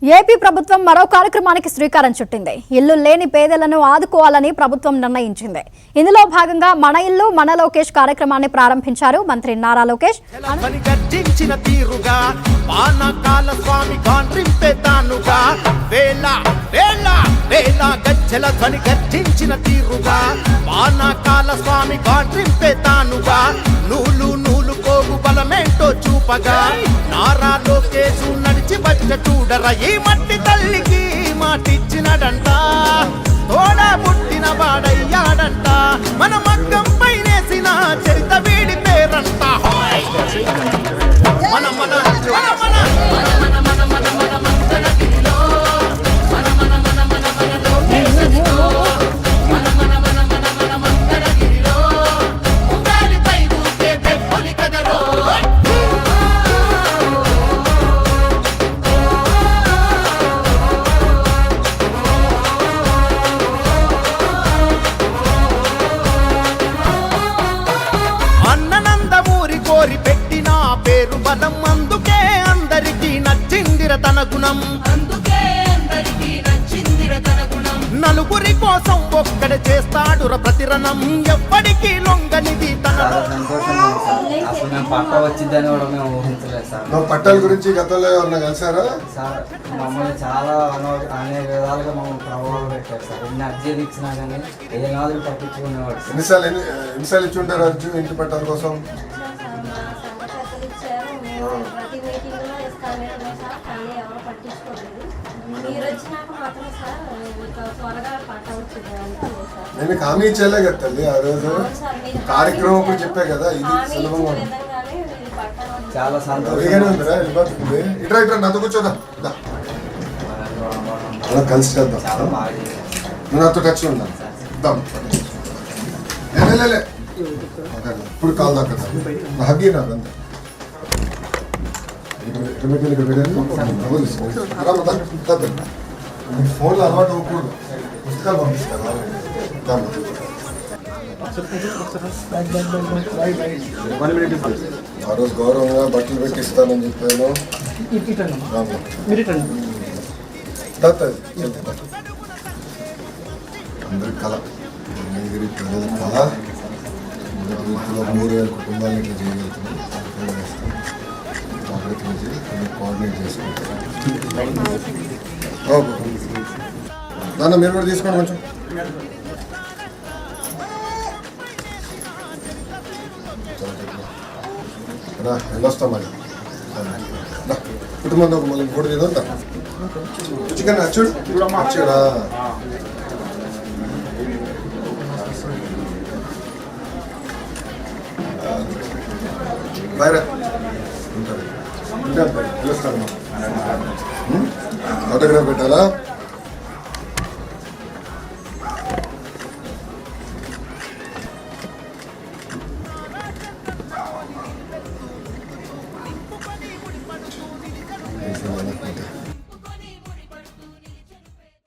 AP ప్రభుత్వం మరో కార్యక్రమానికి శ్రీకారం చుట్టింది. ఇల్లు లేని పేదలను ఆదుకోవాలని ప్రభుత్వం నిర్ణయించింది. ఇందులో భాగంగా మన ఇల్లు మన లోకేష్ కార్యక్రమాన్ని ప్రారంభించారు మంత్రి నారా లోకేష్. బలమేంటో చూపగా నారా లోకేష్ నడిచి వచ్చ చూడరా ఈ మట్టి తల్లికి మాటిచ్చినడంట, తోడా పుట్టిన వాడయ్యాడంట, మన మగ్గం పైనేసిన చరిత వీడి పేరంట. మన మన పెట్టిన పేరు బలం, అందుకే అందరికీ నచ్చిందిర తన గుణం, నలుగురి కోసం ఒక్కడ చేస్తాడుర ప్రతిరణం, ఎప్పటికీ లొంగనిది తన. పట్ట వచ్చిందని కూడా మేము ఊహించలేదు సార్. పట్టాల గురించి గతంలో ఏమన్నా కలిసారా సార్? మమ్మల్ని చాలా అనేక విధాలుగా మమ్మల్ని ప్రభావం పెట్టారు సార్. ఎన్ని అర్జీలు ఇచ్చినా కానీ ఏ నాదులు పట్టించుకునేవాడు. ఎన్నిసార్లు ఇచ్చి ఉంటారు అర్జున్ ఇంటి పట్టాల కోసం? ప్రతి మీటింగ్ లో ఇస్తానే ఉన్నాయి సార్, కానీ ఎవరు పట్టించుకోలేదు. మీరు వచ్చినాక మాత్రం సార్ త్వరగా పట్ట వచ్చింది. నేను హామీ ఇచ్చేలే కదా తల్లి ఆ రోజు కార్యక్రమం కూడా చెప్పే కదా, ఇది సులభంగా చాలా సంతోషంగా ఉందిరా. వెళ్ళిపోతుంది ఇట్రా ఇట్రా నాతో కూర్చోదా, అలా కలిసి చేద్దాం. నువ్వు నాతో టచ్ ఉందా ఇప్పుడు కాల్ దాకా హగ్గి నాకు అంతే. ఫోన్లో అలవాటు అవ్వకూడదు, పుస్తకాలు పంపిస్తారు. ఆ రోజు గౌరవంగా బట్టలు పెట్టిస్తానని చెప్పాను. అందరి కళ, మంగళగిరి ప్రజల కళ, 3000 కుటుంబాలను ఇట్లా చేయగలుగుతున్నాం. కోఆర్డినేట్ చేసుకుంటాం. నాన్న మీరు కూడా తీసుకోండి కొంచెం. వెళ్ళొస్తాం మరి కుటుంబంతో మళ్ళీ ఫోటో చేద్దాం. చికెన్ అచ్చుడు అచ్చుడా బయట పిలుస్తాను. ఆటోగ్రాఫ్ పెట్టాలా?